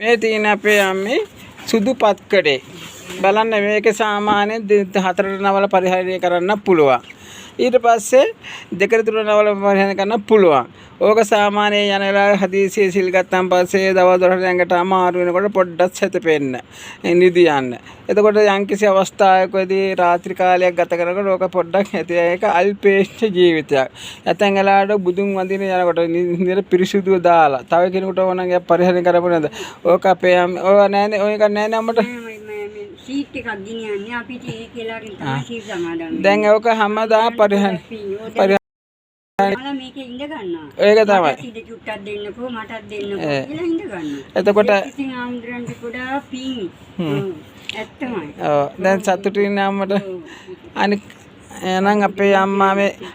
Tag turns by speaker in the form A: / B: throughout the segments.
A: මේ තියෙන අපේ අම්මේ සුදු පත්කඩේ. බලන්න මේක සාමාන්‍යයෙන් 4 නවල පරිහරණය කරන්න පුළුවන්. ඊට පස්සේ 2 3 නවල පරිහරණය කරන්න පුළුවන්. ඕක සාමාන්‍යයෙන් යන වෙලාවේ හදිසියෙ සිල් ගත්තාන් පස්සේ දවල් 12 ඇඟට අමාරු වෙනකොට පොඩ්ඩක් සැතපෙන්න. නිදි යන්න. එතකොට යම්කිසි අවස්ථාවකදී රාත්‍රී කාලයක් ගත කරනකොට ඕක පොඩ්ඩක් ඇති ඒක අල්පේච්ඡ ජීවිතයක්. නැත්නම් එලාට බුදුන් වඳින යනකොට නිතර පිරිසුදුව දාලා තව කෙනෙකුට ඕනගේ පරිහරණය කරපු නේද? ඕක අපේ ඔය නෑනේ ඔය එක නෑනේ අම්මට.
B: සීට් එකක් ගෙනියන්නේ අපිට ඒ කියලාගෙන තමයි සීට් සමාදන්.
A: දැන් ඕක හැමදා පරිහරණය
B: මේකේ ඉඳ ගන්නවා.
A: ඒක තමයි.
B: ඉඳ චුට්ටක් දෙන්නකෝ මටත් දෙන්නකෝ කියලා ඉඳ ගන්නවා.
A: එතකොට
B: ඉතින් ආම්ද්‍රන්ට පොඩා පිං. ඇත්තමයි.
A: ඔව් දැන් සතුටින් අම්මට අනික එහෙනම්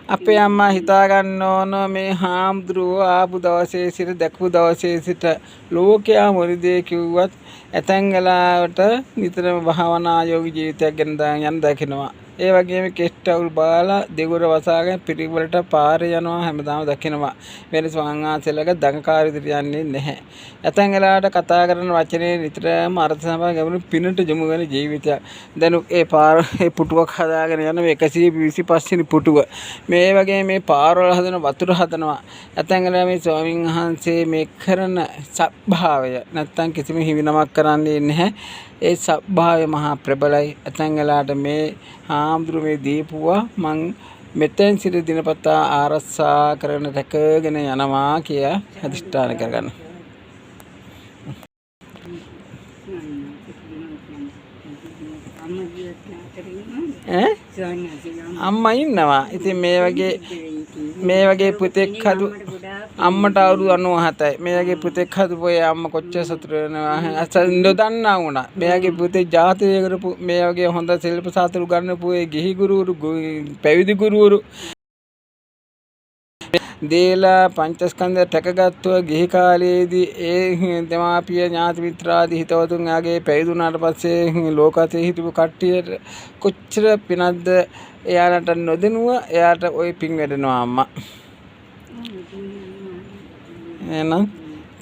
A: අපේ අම්මා හිතා ගන්න ඕන මේ හාමුදුරුවෝ ආපු දවසේ සිට දැකපු දවසේ සිට ලෝකයා මොරිදේ කිව්වත් ඇතැන් වෙලාවට නිතරම භාවනා යෝගී ජීවිතයක් ගැන යන දකිනවා. ඒ වගේම කෙස්ටවුල් බාලා දෙගුර වසාගෙන පිරිවලට පාරේ යනවා හැමදාම දකිනවා. වෙන ස්වාංගාසලක දඟකාර විදිහට යන්නේ නැහැ. ඇතැන් වෙලාවට කතා කරන වචනේ නිතරම අර්ථ සම්පන්න ගැඹුරු පිනට යොමු වෙන ජීවිතයක්. දැන් ඒ පුටුවක් හදාගෙන යන 125 වෙනි පුටුව. මේ වගේ මේ පාරවල හදන වතුර හදනවා. ඇතැන් වෙලාව මේ ස්වාමීන් වහන්සේ මේ කරන සත්භාවය නැත්තම් කිසිම හිවිනමක් කරන්නේ නැහැ. ඒ සත්භාවය මහා ප්‍රබලයි. ඇතැන් වෙලාවට මේ හාමුදුරු මේ දීපුවා මං මෙතෙන් සිට දිනපතා ආරක්ෂා කරන රැකගෙන යනවා කියලා අධිෂ්ඨාන කරගන්න. අම්මා ඉන්නවා. ඉතින් මේ වගේ පුතෙක් හදු අම්මට අවුරුදු 97යි. මේ වගේ පුතෙක් හදුපොයේ අම්මා කොච්චර සතුටු වෙනවද? අසල් නොදන්නා වුණා. මේ වගේ පුතේ ජාතකය කරපු මේ වගේ හොඳ ශිල්ප සාතරු ගන්නපු ඒ ගිහි ගුරුවරු පැවිදි ගුරුවරු දේලා පංචස්කන්ධය තකගත්තුව ගිහි කාලයේදී ඒ දෙමාපිය ඥාති මිත්‍රාදී හිතවතුන් ආගේ පැවිදුණාට පස්සේ ලෝකයේ හිටපු කට්ටියට කොච්චර පිනක්ද එයාලට නොදෙනුව එයාට ওই පින් වැඩනවා අම්මා. එහෙනම්